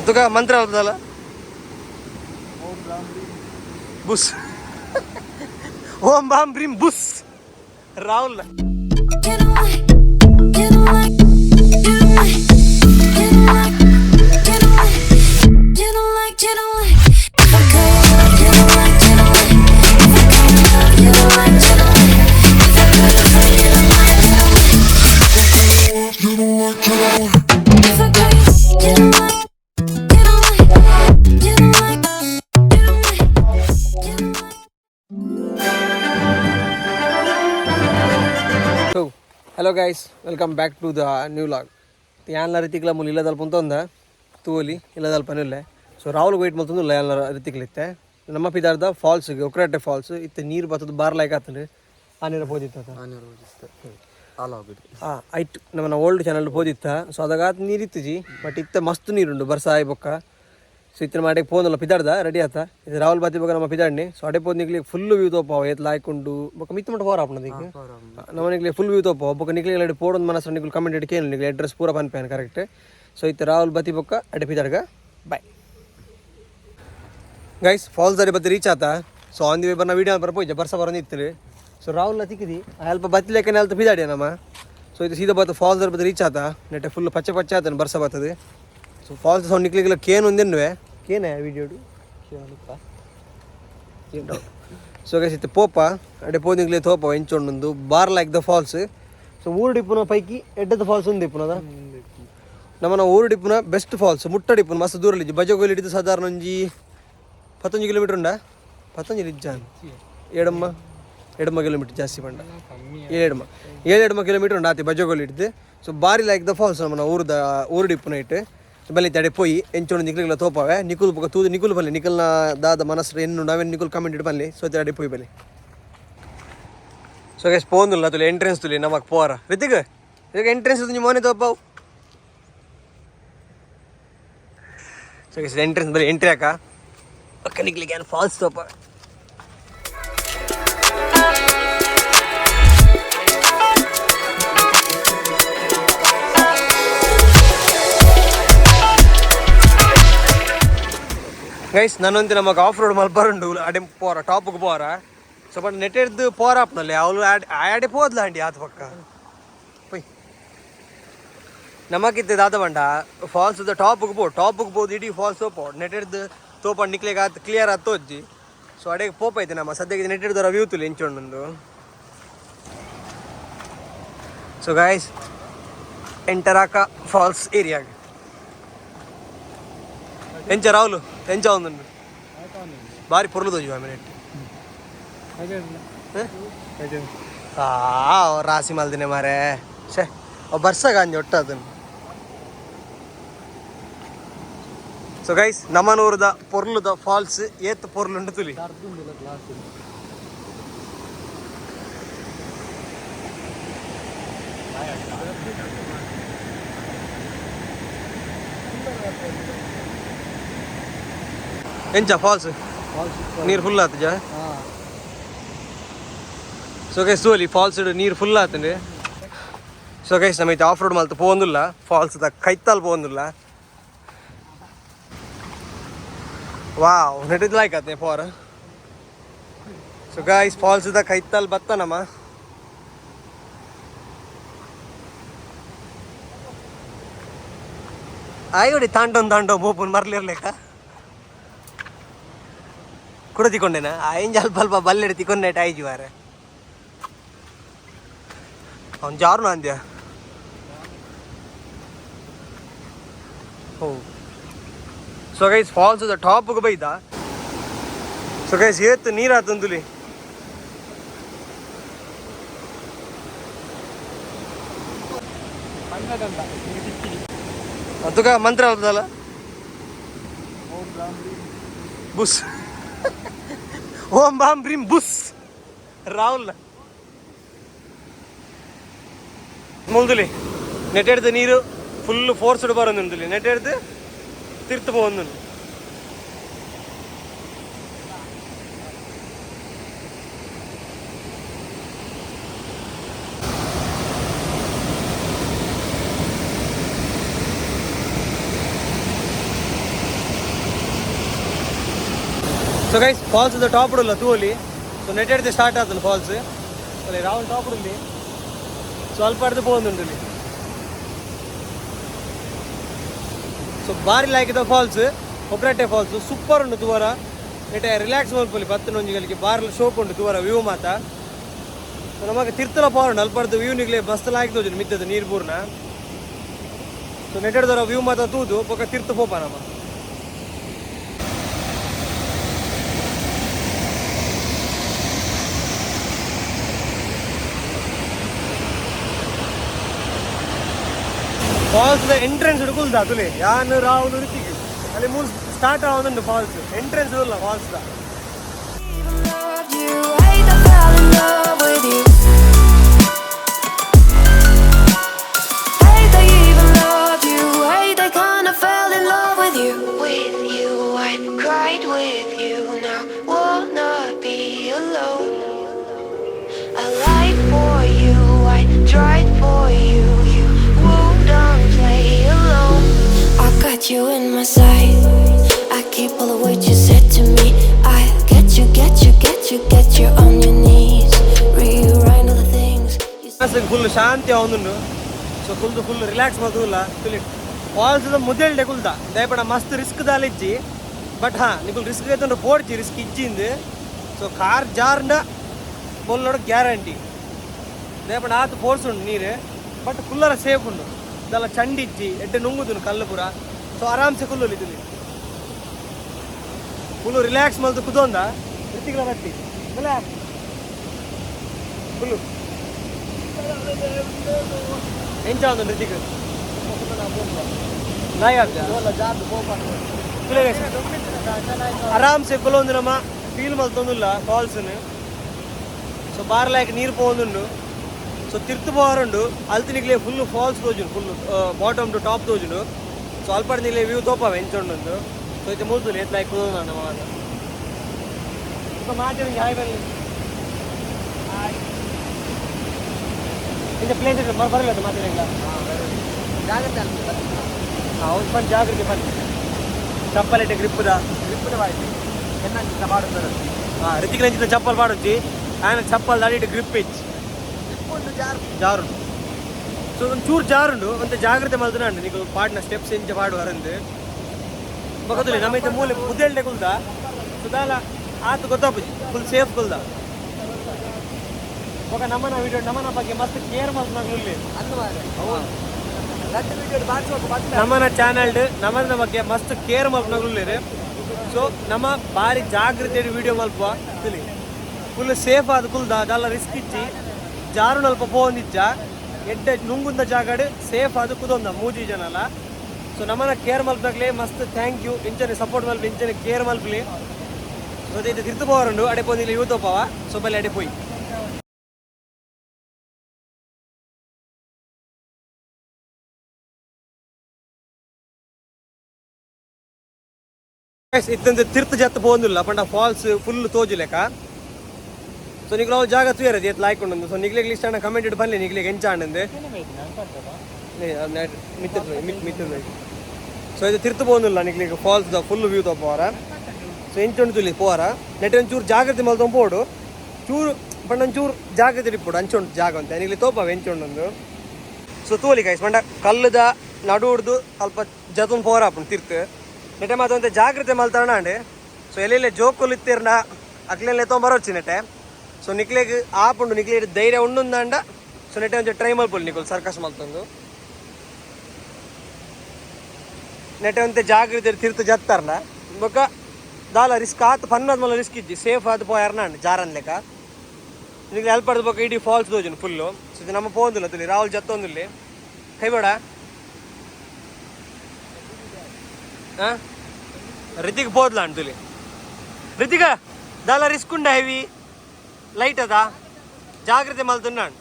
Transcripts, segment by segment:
तुका मंत्र झाला बुस ओम बाम ब्रीम बुस Rahul hello guys welcome back to the new vlog यानला ರಿತಿಕ್ಲ ಮುಲಿ ಇಲ್ಲದಲ್ ಪುಂತೊಂದ ತೂಲಿ ಇಲ್ಲದಲ್ ಪನಿಲ್ಲ ಸೊ ರಾಹುಲ್ ವೇಟ್ ಮಲ್ತೊಂದು ಯಾನಲ ರಿತಿಕ್ಲ ಇತ್ತೆ ನಮ್ಮ ಪಿದಾರ್ದ ಫಾಲ್ಸ್ ಒಕ್ರಾಟೆ ಫಾಲ್ಸ್ ಇತ್ತೆ ನೀರು ಬತ್ತದ ಬಾರ್ಲೈಕ್ ಆತಂದ್ರೆ ಆ ನೀರು ಪೋದಿತ್ತ ಐಟ್ ನಮ್ಮ ಓಲ್ಡ್ ಚಾನಲ್ ಪೋದಿತ್ತ ಸೊ ಅದಾಗ ನೀರು ಇತ್ತಜಿ ಬಟ್ ಇತ್ತ ಮಸ್ತ್ ನೀರುಂಡು ಬರ್ಸಾಯಿ ಬೊಕ್ಕ ಸೊ ಇತ್ತಿನ ಮಾಡಿಗೆ ಪೋನಲ್ಲ ಪಿದಾರ್ದ ರೆಡಿ ಆತ ಇದು ರಾಹುಲ್ ಬಾತಿ ಬಗ್ಗೆ ನಮ್ಮ ಪಿದಾಡ್ನಿ ಸೊ ಅಡೆ ಪೋದ್ ನಿಕ್ಲಿಗೆ ಫುಲ್ ವ್ಯೂ ತೋಪಾವ ಎತ್ ಲಾಯ್ಕೊಂಡು ಬೊಕ್ಕ ಮಿತ್ತ ಮಟ್ಟ ಹೋರ ಆಪಣದಿಕ್ಕೆ ನಮ್ಮ ನಿಕ್ಲಿಗೆ ಫುಲ್ ವ್ಯೂ ತೋಪಾವ ಬೊಕ್ಕ ನಿಕ್ಲಿಗೆ ಪೋಡೊಂದು ಮನಸ್ಸು ನಿಕ್ಲು ಕಮೆಂಟ್ ಇಟ್ಟು ಕೇಳಿ ನಿಕ್ಲಿ ಅಡ್ರೆಸ್ ಪೂರ ಪನ್ಪೇನ್ ಕರೆಕ್ಟ್ ಸೊ ಇತ್ತು ರಾಹುಲ್ ಬತಿ ಬೊಕ್ಕ ಅಡೆ ಪಿದಾಡ್ಗ ಬಾಯ್ ಗೈಸ್ ಫಾಲ್ಸ್ ಅಡೆ ಬತ್ತಿ ರೀಚ್ ಆತ ಸೊ ಆನ್ ದಿ ವೇ ಬರ್ನ ವೀಡಿಯೋ ಬರ್ಪೋಯ್ತು ಬರ್ಸ ಬರೋದಿತ್ತು ಸೊ ರಾಹುಲ್ನ ತಿಕ್ಕಿದಿ ಅಲ್ಪ ಬತ್ತಿ ಲೆಕ್ಕನೆ ಅಲ್ತ ಪಿದಾಡಿಯ ನಮ್ಮ ಸೊ ಇದು ಸೀದಾ ಬತ್ತು ಫಾಲ್ಸ್ ಅಡೆ ಬತ್ತಿ ರೀಚ್ ಆತ ನೆಟ್ಟೆ ಫುಲ್ ಪಚ್ಚೆ ಪಚ್ಚೆ ಆತನು ಬರ್ಸ ಬರ್ತದೆ ಸೊ ಫಾಲ್ಸ್ ಸೌಂಡ್ ನಿಕ್ಲಿಗೆಲ್ಲ ಕೇನು ಒಂದೇನುವೆ ಕೇನೆ ವೀಡಿಯೋಡು ಸೊ ಗೈಸ್ ಇತ್ತು ಪೋಪ ಅಡೆ ಪೋದಿಂಗ್ಲೇ ತೋಪ ಎಂಚೊಂಡು ಬಾರ್ ಲೈಕ್ ದ ಫಾಲ್ಸ್ ಸೊ ಊರು ಡಿಪ್ಪುನ ಪೈಕಿ ಎಡ್ಡದ ಫಾಲ್ಸ್ ಒಂದು ಡಿಪ್ಪುನದ ನಮ್ಮನ ಊರು ಡಿಪ್ಪುನ ಬೆಸ್ಟ್ ಫಾಲ್ಸ್ ಮುಟ್ಟ ಡಿಪ್ಪುನ ಮಸ್ತ್ ದೂರಲ್ಲಿ ಬಜಗೋಲಿ ಹಿಡಿದು ಸಾಧಾರಣ ಒಂಜಿ 11 ಕಿಲೋಮೀಟರ್ ಉಂಡ 11 ಇಜ್ಜಾನ್ ಎಡಮ ಕಿಲೋಮೀಟರ್ ಜಾಸ್ತಿ ಬಂಡ ಏಳೆಡಮ ಕಿಲೋಮೀಟರ್ ಉಂಡ ಆತಿ ಬಜಗೋಲಿ ಹಿಡಿದು ಸೊ ಬಾರಿ ಲೈಕ್ ದ ಫಾಲ್ಸ್ ನಮ್ಮನ ಊರು ಡಿಪ್ಪುನ ಇಟ್ಟು ಬಲ್ಲಿ ತಡೆ ಪೋಯಿ ಎಂಚೋಣ ನಿಕ್ಲಿಗೆಲ್ಲ ತೋಪಾವೆ ನಿಕುಲ್ ಪಕ್ಕ ತೂದು ನಿಕುಲ್ ಬಲ್ಲಿ ನಿಕಲ್ನ ದಾದ ಮನಸ್ಸು ಎನ್ನು ನಾವೇನು ನಿಕುಲ್ ಕಮೆಂಟ್ ಇಟ್ಟು ಬಲ್ಲಿ ಸೊ ತಡೆ ಪೋಯಿ ಬಲ್ಲಿ ಸೊ ಗೈಸ್ ಪೋಂದುಲ್ಲ ತುಲಿ ಎಂಟ್ರೆನ್ಸ್ ತುಲಿ ನಮಕ್ ಪೋರ ರಿತಿಕ್ ಈಗ ಎಂಟ್ರೆನ್ಸ್ ನೀವು ಮನೆ ತೋಪಾವು ಸೊ ಗೈಸ್ ಎಂಟ್ರೆನ್ಸ್ ಬಲ್ಲಿ ಎಂಟ್ರಿ ಹಾಕ ಪಕ್ಕ ನಿಕ್ಲಿಗೆ ಏನು ಫಾಲ್ಸ್ ತೋಪ ಗೈಸ್ ನಾನೊಂದು ನಮಗೆ ಆಫ್ ರೋಡ್ ಮಲ್ಪರುಂಡು ಅಡೆ ಪೋರ ಟಾಪ್ಗೆ ಪೋರ ಸೊ ಬಟ್ ನೆಟ್ ಹಿಡ್ದು ಪೋರ ಆಪ್ನಲ್ಲಿ ಅವಳು ಆಡೆ ಪೋದ್ಲ ಅಂಡಿ ಆತ ಪಕ್ಕ ಪೊಯ್ ನಮಗಿದ್ದ ದಾದ ಬಂಡ ಫಾಲ್ಸ್ ಟಾಪ್ಗೆ ಬೋದು ಇಡೀ ಫಾಲ್ಸ್ ತೋಪೋ ನೆಟ್ ಹಿಡ್ದು ತೋಪ ನಿಕ್ಲಿಗೆ ಆತ ಕ್ಲಿಯರ್ ಆತ ತೋಜ್ಜಿ ಸೊ ಅಡೆಗೆ ಪೋಪ ಐತೆ ನಮ್ಮ ಸದ್ಯಕ್ಕೆ ನೆಟ್ ಹಿಡ್ದರ ವ್ಯೂ ತುಲಿ ಎಂಚೊಂಡು ಸೊ ಗೈಸ್ ಎಂಟರಾಕ ಫಾಲ್ಸ್ ಏರಿಯಾಗೆ ಎಂಚ ರಾಹುಲ್ ಎಂಚ ಒಂದುಂಡು ಬಾರಿ ಪೊರ್ಲು ತೋಜು ಆಮೇಲೆ ರಾಸಿ ಮಲ್ದಿನಿ ಮಾರೆ ಶೇ ಬರ್ಸಾಗ ಅಂಜಿ ಒಟ್ಟು ಅದನ್ನು ಸೊ ಗೈಸ್ ನಮ್ಮನೂರದ ಪೊರ್ಲುದ ಫಾಲ್ಸ್ ಏತ್ ಪೊರ್ಲುಂಡು ತುಲಿ ಎಂಚ ಫಾಲ್ಸ್ ನೀರು ಫುಲ್ ಆತಜ ಸೊ ಗೈಸ್ ತೋಲಿ ಫಾಲ್ಸ್ ನೀರು ಫುಲ್ ಆತಂడి ಸೊ ಗೈಸ್ ನಮೈತೆ ಆಫ್ ರೋಡ್ ಮಲ್ತು ಪೋಂದುಲ್ಲ ಫಾಲ್ಸ್ ದ ಕೈತಾಲ್ ಪೋಂದುಲ್ಲ ವಾವ್ ನೆಟ್ಟಿದ್ ಲೈಕ್ ಆತೆ ಫಾರ್ ಸೊ ಗೈಸ್ ಫಾಲ್ಸ್ ದ ಕೈತಾಲ್ ಬತ್ತ ನಮ್ಮ ಆಯ್ಗೊಡಿ ತಾಂಡೋ ಮೋಪನ್ ಮರ್ಲಿರ್ಲೇಕ ಕೂಡ ತಿಕೊಂಡೇನಾ ಆಯ್ನ್ ಅಲ್ಪ ಬಲ್ಲೆಡ್ ತಿಕೊಂಡೆ ಆಯ್ಜಿ ವಾರ ಅವ್ನು ಜಾರು ಅಂದ್ಯ ಓ ಸೊ ಗೈಸ್ ಫಾಲ್ಸ್ ದ ಟಾಪ್ಗೆ ಬೈದ ಸೊ ಗೈಸ್ ಏತ್ ನೀರು ಆತಂದುಲಿ ತುಕ ಮಂತ್ರ ಅಲ್ದಲ್ಲ ಬುಸ್ ಓಂ ಬಾಮ್ ಬ್ರೀಮ್ ಬುಸ್ ರಾಹುಲ್ ಮುಲ್ದುಲಿ ನೆಟ್ ಹಿಡ್ದು ನೀರು ಫುಲ್ ಫೋರ್ಸ್ಡ್ ಬರೋದು ನೆಟ್ ಹಿಡ್ದು ತಿರ್ತು പോകുന്നു ಸೊ ಗೈಸ್ ಫಾಲ್ಸ್ ಟಾಪ್ ಉಡಲ್ಲ ತೂಲಿ ಸೊ ನೆಟ್ ಎಡ್ದು ಸ್ಟಾರ್ಟ್ ಆತನು ಫಾಲ್ಸ್ ಅಲ್ಲಿ ರಾವಲ್ ಟಾಪ್ ಉಡಲಿ ಸ್ವಲ್ಪ ಅಡ್ದು പോകുന്നുണ്ട് ಇಲ್ಲಿ ಸೊ ಬಾರಿ ಲಾಯ್ಕಿದ ಫಾಲ್ಸ್ ಒಬ್ರಟ್ಟೆ ಫಾಲ್ಸ್ ಸೂಪರ್ ಉಂಟು ತೂವರ ನೆಟ್ಟೆ ರಿಲ್ಯಾಕ್ಸ್ ಮಾಡ್ಕೊಳ್ಳಿ 10 ನೊಂಜಿಗಳಿಗೆ ಬಾರ್ಲ ಶೋಕ್ ಉಂಟು ತೂವರ ವ್ಯೂ ಮಾತ ನಮಗೆ ತಿರ್ತಲ ಪೋರುಂಡು ಅಲ್ಪಡ್ದು ವ್ಯೂ ನಿಗ್ಲೆ ಮಸ್ತ್ ಲಾಯ್ಕ್ ತೋಜುಂಡು ಮಿತ್ತದ ನೀರು ಪೂರ್ಣ ಸೊ ನೆಟ್ಟೆಡ್ದರ ವ್ಯೂ ಮಾತ ತೂದು ಪಕ್ಕ ತಿರ್ತು ಪೋಪ ನಮ್ಮ ಫಾಲ್ಸ್ ಎಂಟ್ರೆನ್ಸ್ ಹುಡುಕುಲ್ದ ತುಲಿ ಯಾನು ರಾಹುಲ್ ಋತಿಗೆ ಅಲ್ಲಿ ಮೂರು ಸ್ಟಾರ್ಟ್ ಆಗೋದುಂಟು ಫಾಲ್ಸ್ ಎಂಟ್ರೆನ್ಸ್ ಇಲ್ಲ falls You in my sight. I keep all the words you said to me. I get you on your knees. Rewrite all the things you said. Full ಶಾಂತಿ ಅವನು so full relax ಮಾಡೋದಿಲ್ಲ ತುಲಿ falls ಮುದ್ದೆಲ್ಡೆ ಕುಲ್ದ ದಯಪಡ ಮಸ್ತ್ risk ದಾಲಿಜ್ಜಿ but ನಿಕುಲ್ risk ಐತಂದ್ರೆ ಪೋಡ್ಜಿ ರಿಸ್ಕ್ ಇಜ್ಜಿಂದು ಸೊ ಕಾರ್ ಜಾರ್ನ ಬೋಲ್ಲೋಡ ಗ್ಯಾರಂಟಿ ದಯಪಡ ಆತು ಫೋರ್ಸ್ ಉಂಡು ನೀರು ಬಟ್ ಫುಲ್ಲರ ಸೇಫ್ ಉಂಡು ಇದೆಲ್ಲ ಚಂಡಿಜ್ಜಿ ಎಡ್ಡೆ ನುಂಗುದು ಕಲ್ಲು ಪೂರ ಸೊ ಆರಾಮ್ಸೆ ಫುಲ್ಲು ಇದ್ದಲ್ಲಿ ಫುಲ್ಲು ರಿಲ್ಯಾಕ್ಸ್ ಮಾಡ್ದು ಕುದೊಂದ ಋತಿಗಳ ಬಟ್ಟಿ ಫುಲ್ಲು ಎಂಚ ಒಂದು ಋತಿಕ ಆರಾಮ್ಸೆ ಕುಲೊಂದು ನಮ್ಮ ಫೀಲ್ ಮಲ್ತೊಂದಿಲ್ಲ ಫಾಲ್ಸ್ನು ಸೊ ಬಾರ್ಲಾಯ್ಕ ನೀರು ಪೋಂದುಂಡು ಸೊ ತಿರ್ತು ಪೋರುಂಡು ಅಲ್ತಿನಿಗ್ಲೇ ಫುಲ್ಲು ಫಾಲ್ಸ್ ತೋಜುಂಡು ಫುಲ್ಲು ಬಾಟಮ್ ಟು ಟಾಪ್ ತೋಜುಂಡು ಸೊ ಅಲ್ಪಡ್ನಿಗ್ಲೇ ವ್ಯೂ ತೋಪಾವ ಎಂಚೊಂಡು ಸೊ ಇದು ಮೂರ್ತುಲಿ ಎತ್ಲಾಯ್ಕ ಕುದೋದು ನಾನು ಮಾತ ಸೊ ಮಾತು ಹಾಯ್ ಬರಲಿ ಇಂಥ ಪ್ಲೇಸ್ ಬರಲ್ಲ ಮಾತಾಡಿಲ್ಲ ಜಾಗ್ರತೆ ಹೌದು ಬಂದು ಜಾಗ್ರತೆ ಬನ್ನಿ ಚಪ್ಪಲ್ ಇಟ್ಟೆ ಗ್ರಿಪ್ಪದ ಬಾಯ್ತು ಎನ್ನ ಪಾಡುತ್ತಾರೆ ಋತಿಕ್ ರಂಜಿತ ಚಪ್ಪಲ್ ಪಾಡುತ್ತಿ ఆయన ಚಪ್ಪಲ್ ದಾಡಿಟ್ಟು ಗ್ರಿಪ್ ಇಚ್ಚಿ ಜಾರು ಸೊ ಒಂದು ಚೂರು ಜಾರುಂಡು ಒಂದು ಜಾಗ್ರತೆ ಮಾಡ್ತಾನೆ ನೀನು ಪಾಡಿನ ಸ್ಟೆಪ್ಸ್ ಇಂಚ ಪಾಡು ವರಂದು ಬಗದಲ್ಲಿ ನಮ್ಮ ಮೂಲೆ ಮುದ್ದೆಲ್ಡೆ ಕುಲ್ದ ಸುದಾಲ ಆತು ಗೊತ್ತಾಪುಜಿ ಫುಲ್ ಸೇಫ್ ಕುಲ್ದ ఒక నమ్మన వీడియో నమ్మన ಬಗ್ಗೆ ಮಸ್ತ್ ಕೇರ್ ಮಾಡ್ನಾಗ್ಲಿ ನಮ್ಮನ ಚಾನಲ್ ನಮ್ಮನ ಬಗ್ಗೆ ಮಸ್ತ್ ಕೇರ್ ಮಾಡ್ನಾಗ್ಲಿ ಸೊ ನಮ್ಮ ಬಾರಿ ಜಾಗ್ರತೆ ವಿಡಿಯೋ ಮಲ್ಪ ತಿಳಿ ಫುಲ್ ಸೇಫ್ ಆದ ಕುಲ್ದ ಅದೆಲ್ಲ ರಿಸ್ಕ್ ಇಚ್ಚಿ ಜಾರು ನಲ್ಪ ಪೋಂದಿಚ್ಚ ಎಡ್ಡೆ ನುಂಗುಂದ ಜಾಗಡ್ ಸೇಫ್ ಆದ ಕುದೊಂದ ಮೂಜಿ ಜನಲ್ಲ ಸೊ ನಮ್ಮನ ಕೇರ್ ಮಲ್ಪದಾಗ್ಲಿ ಮಸ್ತ್ ಥ್ಯಾಂಕ್ ಯು ಇಂಚನೆ ಸಪೋರ್ಟ್ ಮಲ್ಪ ಇಂಚನೆ ಕೇರ್ ಮಲ್ಪಲಿ ಸೊ ಇದು ತಿರ್ತು ಪೋರುಂಡು ಅಡೆ ಪೋಂದಿಲ್ಲ ಯೂತ್ ಒಪ್ಪವ ಸೊ ಬಲ್ಲಿ ಅಡೆ ಪೋಯಿ ಇತ್ತಂದ್ರೆ ತಿರ್ತು ಜತ್ತು ಪೋಂದಿಲ್ಲ ಪಂಡ ಫಾಲ್ಸ್ ಫುಲ್ ತೋಜುಲೆಕ ಸೊ ನಿಗ್ಲ ಅವು ಜಾಗ ತೂಯರದು ಎತ್ತು ಲಾಯ್ಕೊಂಡು ಸೊ ನಿಗ್ಲಿಗೆ ಲಿಸ್ಟ್ ಅಣ್ಣ ಕಮೆಂಟ್ ಇಟ್ಟು ಬನ್ನಿ ನಿಗ್ಲಿಗೆ ಎಂಚ ಅಣ್ಣಂದು ಮಿತ್ತದ ಸೊ ಇದು ತಿರ್ತು ಪೋಂದಿಲ್ಲ ನಿಗ್ಲಿಗೆ ಫಾಲ್ಸ್ ಫುಲ್ ವ್ಯೂ ತಪ್ಪವರ ಸೊ ಎಂಚೊಂಡು ತುಲಿ ಪೋರ ನೆಟ್ ಒಂಚೂರು ಜಾಗ್ರತೆ ಮಲ್ತೊ ಪೋಡು ಚೂರು ಪಂಡ ಒಂಚೂರು ಜಾಗ್ರತೆ ಇಟ್ಬಿಡು ಅಂಚೊಂಡು ಜಾಗ ಅಂತ ನಿಗ್ಲಿ ತೋಪವ ಎಂಚೊಂಡೊಂದು ಸೊ ತೋಲಿ ಕಾಯ್ಸ್ ಪಂಡ ಕಲ್ಲದ ನಡು ಹಿಡ್ದು ಸ್ವಲ್ಪ ಜತೊಂದು ಪೋರ ಹಾಪುಂಡು ತಿರ್ತು ನೆಟ್ಟೆ ಮಾತೊಂದು ಜಾಗ್ರತೆ ಮಲ್ತಾಣ ಅಂಡೆ ಸೊ ಎಲ್ಲೆಲ್ಲೇ ಜೋಕುಲು ಇತ್ತಿರ್ನ ಅಕ್ಲೆಲ್ಲೇ ತೊಂಬರೊಚ್ಚಿ ನೆಟ್ಟೆ ಸೊ ನಿಕ್ಲೆಗೆ ಆಪುಂಡು ನಿಕ್ಲೆ ಧೈರ್ಯ ಉಂಡುಂದಂಡ ಸೊ ನೆಟ್ಟೆ ಒಂಚೂರು ಟ್ರೈ ಮಲ್ಪೊಲಿ ನಿಕುಲು ಸರ್ಕಸ್ ಮಲ್ತೊಂದು ನೆಟ್ಟೆ ಒಂತೆ ಜಾಗ್ರತೆ ತಿರ್ತು ಜತ್ತಾರಲ್ಲ ಬೊಕ್ಕ ದಾಲ ರಿಸ್ಕ್ ಆತು ಫನ್ ಆದ್ಮೇಲೆ ರಿಸ್ಕ್ ಇಜ್ಜಿ ಸೇಫ್ ಆದ ಪೋಯಾರನ ಅಂಡ್ ಜಾರನ್ ಲೆಕ್ಕ ನಿಕ್ಲೆ ಹೆಲ್ಪ್ ಆದ ಬೊಕ್ಕ ಇಡೀ ಫಾಲ್ಸ್ ತೋಜುನು ಫುಲ್ಲು ಸೊ ಇದು ನಮ್ಮ ಪೋಂದಿಲ್ಲ ತುಲಿ ರಾಹುಲ್ ಜತ್ತೊಂದಿಲ್ಲಿ ಕೈಬೇಡ ಹಾಂ ರಿತಿಕ್ పోదులా అంటులి రితిక దాలా రిస్క్ ఉండే హెవీ లైట్ అదా జాగ్రత్త మళ్తున్నాడు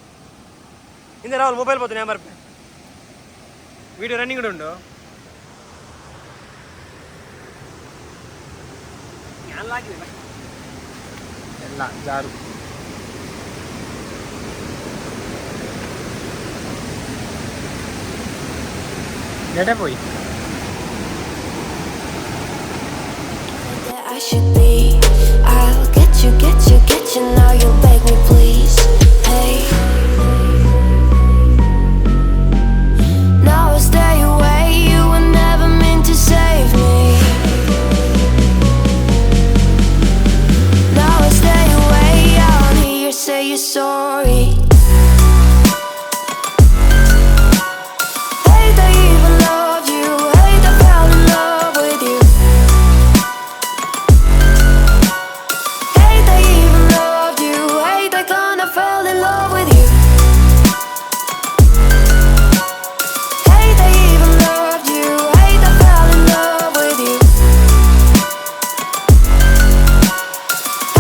ఇంద రావాలి మొబైల్ పోతున్నా మరి వీడియో రన్నింగ్ కూడా ఉండు ಎಲ್ಲ ಜಾರು ಎಡೆ పోయి I should be. I'll get you, now you'll beg me please. Hey, now I'll stay away, you were never meant to save me. Now I'll stay away, I'll hear you say you're sorry. Hate I even loved you, hate I fell in love with you. Hate I even loved you, hate I kinda fell in love with you. Hate I even loved you, hate I fell in love with you.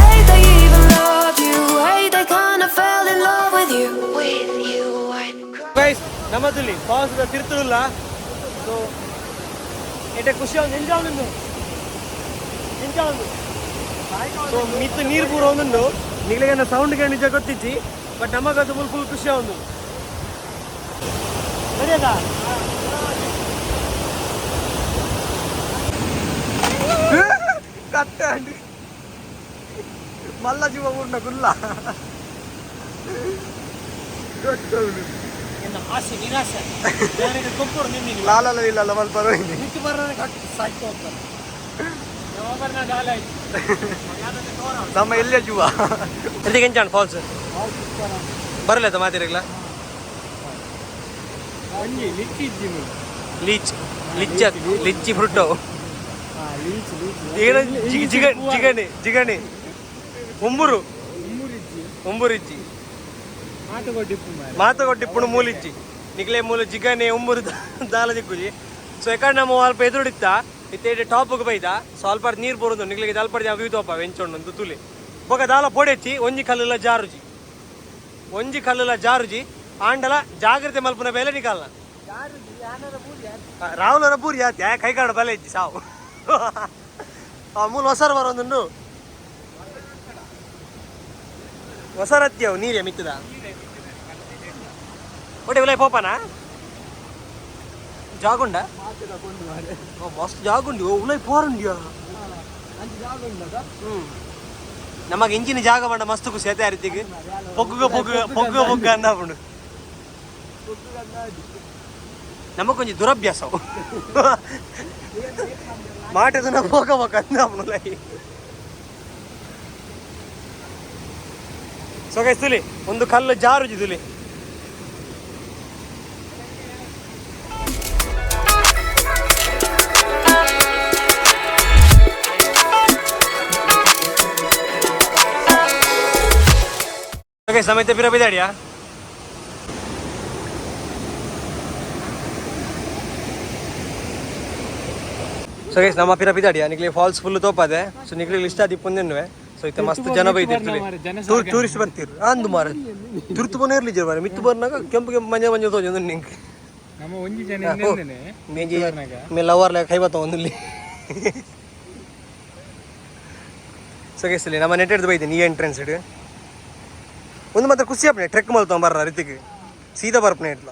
Hate I even loved you, hate I kinda fell in love with you. With you I'd cry. Guys ನಮ್ಮದಲ್ಲಿ falls ತಿರ್ತಿಲ್ಲ. So ಎಡೆ ಖುಷಿ ಒಂದು enjoy ಒಂದು so ಮಿತ್ತು ನೀರು ಪೂರ ಒಂದು ನಿಗಲಿಗೆ ಸೌಂಡ್ಗೆ ನಿಜ ಗೊತ್ತಿಚ್ಚಿ ಬಟ್ ನಮಗದು ಫುಲ್ ಖುಷಿ ಒಂದು ಸರಿಯದಾ ಕಟ್ಟ ಅಂಡಿ ಮಲ್ಲ ಜೀವ ಉಂಡ ಗುಲ್ಲ ಆಸೆ ನಿರಾಸೆ ಕೊಪ್ಪರು ನಿನ್ನಿಗೆ ಲಾಲಲ್ಲ ಇಲ್ಲಲ್ಲ ಮಲ್ಪ ಬರೋದು ನಿಂತು ಬರೋದೇ ಕಟ್ಟು ಸಾಯ್ತು ಹೋಗ್ತಾರೆ ನಮ್ಮ ಎಲ್ಲೇ ಜೀವ ಎಲ್ಲಿಗೆ ಎಂಚಾಣ ಫಾಲ್ಸ್ ಬರಲ್ಲ ಮಾತಿರಲ್ಲ ಲೀಚ್ ಲಿಚ್ಚ ಲಿಚ್ಚಿ ಫ್ರುಟ್ಟು ಜಿಗಣಿ ಜಿಗಣಿ ಉಂಬುರಿಜ್ಜಿ ಮಾತುಗೊಟ್ಟಿಪ್ಪುಣು ಮೂಲಿಜ್ಜಿ ನಿಗ್ಲೆ ಮೂಲ ಜಿಗಣಿ ಉಂಬುರು ದಾಲ ದಿಕ್ಕುಜಿ ಸೊ ಯಾಕಂದ್ರೆ ನಮ್ಮ ಅಲ್ಪ ಎದುರುಡಿತ್ತ ಇತ್ತೆ ಟಾಪ್ಗೆ ಬೈದ ಸ್ವಲ್ಪ ನೀರು ಬರೋದು ನಿಗ್ಲಿಗೆ ದಲ್ಪಡಿ ವ್ಯೂ ತೋಪ ವೆಂಚೊಂಡು ತುಲಿ ಬೊಕ ದಾಲ ಪೊಡೆಚ್ಚಿ ಒಂಜಿ ಕಲ್ಲುಲ ಜಾರುಜಿ ಆಂಡಲ ಜಾಗ್ರತೆ ಮಲ್ಪನ ಬೇಲೆ ನಿಕಾಲ್ನ ರಾಹುಲರ ಪೂರಿ ಆತಿ ಕೈಕಾಡ ಬಲೆ ಇಜ್ಜಿ ಸಾವು ಮೂಲ ಹೊಸರು ಬರೋದು ಹೊಸರತ್ಯವು ನೀರೇ ಮಿತ್ತದ ಒಡೆ ಉಲೈ ಪೋಪನಾ ಜಾಗುಂಡ ಮಸ್ತ್ ಜಾಗುಂಡಿ ಉಲೈ ಪೋರಂಡಿಯ ನಮಗೆ ಇಂಚಿನ ಜಾಗ ಬಂಡ ಮಸ್ತ್ ಖುಷಿ ಆಯ್ತಾ ರೀತಿಗೆ ಪೊಗ್ಗ ಅಂದ ನಮಗೊಂದು ದುರಭ್ಯಾಸವು ಮಾಟದನ್ನ ಹೋಗಬೇಕು ಅಂದ ಸೊ ಗೈಸ್ ತುಲಿ ಒಂದು ಕಲ್ಲು ಜಾರುಜಿ ತುಲಿ ಸಮೇತ ಪಿರ ಬಿದಾಡಿಯಾ ಸೊ ಗೈಸ್ ನಮ್ಮ ಪಿರ ಬಿದಾಡಿಯಾ ನಿಕ್ಲಿ ಫಾಲ್ಸ್ ಫುಲ್ ತೋಪದೆ ಸೊ ನಿಕ್ಲಿ ಇಷ್ಟ ದಿಪ್ಪೊಂದೇನುವೆ ಸೊ ಇತ್ತೆ ಮಸ್ತ್ ಜನ ಬೈದಿರ್ತೀವಿ ಟೂರಿಸ್ಟ್ ಬರ್ತೀರಿ ಅಂದು ಮಾರ ತಿರುತು ಬನ ಇರ್ಲಿ ಜರ ಮಿತ್ತು ಬರ್ನಾಗ ಕೆಂಪು ಮಂಜ ತೋಜೊಂದು ನಿಂಗೆ ನಮ್ಮ ಒಂಜಿ ಜನ ಮೇಂಜಿ ಮೇ ಲವರ್ ಲೆಕ್ಕ ಕೈಬತ್ತ ಒಂದಲ್ಲಿ ಸೊ ಗೈಸ್ ಇಲ್ಲಿ ನಮ್ಮ ನೆಟ್ ಹಿಡಿದು ಬೈತೀನಿ ಈ ಎಂಟ್ರೆನ್ಸ್ ಇಡು ಒಂದು ಮಾತ್ರ ಖುಷಿ ಆಪನೆ ಟ್ರೆಕ್ ಮಲ್ತವ ಬರ್ರ ರೀತಿಗೆ ಸೀದಾ ಬರ್ಪನೆ ಇಟ್ಲ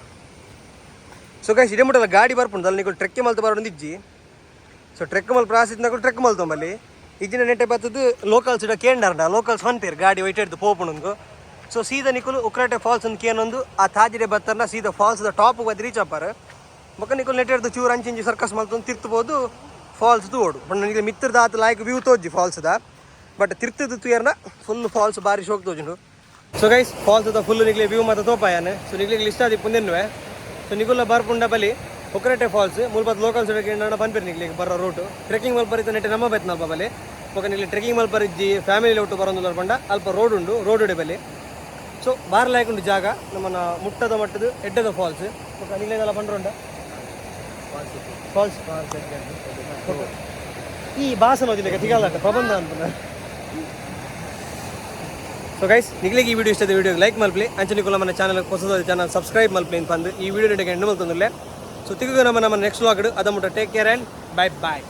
ಸೊ ಗೈಸ್ ಇಡೇ ಮುಟ್ಟಲ್ಲ ಗಾಡಿ ಬರ್ಪುಂಡು ಅಲ್ಲಿ ನೀವು ಟ್ರೆಕ್ ಮಲ್ತ ಬರೋದು ಇಜ್ಜಿ ಸೊ ಟ್ರೆಕ್ ಮಲ್ ಪ್ರಾಸಿದ್ನಾಗ ಟ್ರೆಕ್ ಮಲ್ತಂಬಲ್ಲಿ ಇಜ್ಜಿನ ನೆಟ್ಟೆ ಬರ್ತದ್ದು ಲೋಕಲ್ಸ್ ಇಡ ಕೇಂಡಾರ್ಡ ಲೋಕಲ್ಸ್ ಹೊಂಟೇರು ಗಾಡಿ ವೈಟ್ ಹಿಡ್ದು ಪೋಪುಣಂದು ಸೊ ಸೀದಾ ನಿಕುಲು ಉಕ್ರಾಟೆ ಫಾಲ್ಸ್ ಒಂದು ಕೇನೊಂದು ಆ ತಾಜಿಡೆ ಬತ್ತರ್ನ ಸೀದಾ ಫಾಲ್ಸ್ದ ಟಾಪ್ ಬಂದು ರೀಚ್ ಅಪ್ಪಾರ ಬೊಕ್ಕ ನಿಕುಲು ನೆಟ್ಟೆ ಹಿಡ್ದು ಚೂರು ಅಂಚಿಂಚಿ ಸರ್ಕಸ್ ಮಲ್ತೊಂದು ತಿರ್ತಬೋದು ಫಾಲ್ಸ್ ಓಡು ಬಟ್ ನನಗೆ ಮಿತ್ರದ ಆತ ಲಾಯ್ಕ್ ವ್ಯೂ ತೋಜಿ ಫಾಲ್ಸ್ದ ಬಟ್ ತಿರ್ತದ ತುಯರ್ನ ಫುಲ್ ಫಾಲ್ಸ್ ಬಾರಿ ಶೋಕ್ ತೋಜುಂಡು ಸೊ ಗೈಸ್ ಫಾಲ್ಸ್ ಫುಲ್ ನಿಗ್ಲಿ ವ್ಯೂ ಮತ್ತು ತೋಪಾಯನೆ ಸೊ ನಿಗ್ಲಿಗೆ ಇಷ್ಟ ಆದಿ ಪುಂದೆನ್ನುವೆ ಸೊ ನಿಗುಲ್ಲ ಬರ್ಪುಂಡ ಬಲಿ ಒಕ್ಕರಟೆ ಫಾಲ್ಸ್ ಮುಲ್ಪತ್ ಲೋಕಲ್ಸ್ ನಾನು ಬಂದ್ಬಿರಿ ನಿಗ್ಲಿಗೆ ಬರೋ ರೂಟು ಟ್ರೆಕ್ಕಿಂಗ್ ಮಲ್ ಬರೀತ ನೆಟ್ಟೆ ನಮ್ಮ ಬೆತ್ನಲ್ಪ ಬಲಿ ಒಕ್ಕ ನಿಗ್ಲಿ ಟ್ರೆಕ್ಕಿಂಗ್ ಮಲ್ ಬರಿಜ್ಜಿ ಫ್ಯಾಮಿಲಿ ಒಟ್ಟು ಬರೋದು ಬಂಡ ಅಲ್ಪ ರೋಡ್ ಉಂಡು ರೋಡ್ ಉಡೆ ಬಲಿ ಸೊ ಬಾರ್ಲಾಯ್ಕ್ ಉಂಡು ಜಾಗ ನಮ್ಮನ್ನ ಮುಟ್ಟದ ಮಟ್ಟದ ಎಡ್ಡದ ಫಾಲ್ಸ್ ಒಕ್ಕ ನಿಗ್ಲೆಲ್ಲ ಬಂಡ್ರುಂಡ ಫಾಲ್ಸ್ ಈ ಭಾಷಣ ಓದಿಲ್ಲ ತಿಗಲ್ಲ ಪ್ರಬಂಧ ಅಂತ ಸೊ ಗೈಸ್ ನಿಗ್ಲಿಗೆ ಈ ವಿಡಿಯೋ ಇಷ್ಟದ ವಿಡಿಯೋಗೆ ಲೈಕ್ ಮಲ್ಪಲಿ ಅಂಚನಿಕುಲ ನಮ್ಮ ಚಾನಲ್ ಹೊಸದ ಚಾನಲ್ ಸಬ್ಸ್ಕ್ರೈಬ್ ಮಲ್ಪಲಿ ಅಂತ ಬಂದು ಈ ವಿಡಿಯೋ ಎಂಡ್ ಮಲ್ತಂದಿಲ್ಲ ಸೊ ತಿರುಗ ನಮ್ಮ ನೆಕ್ಸ್ಟ್ ವ್ಲಾಗ್ ಅದ ಮುಟ್ಟ take care and bye bye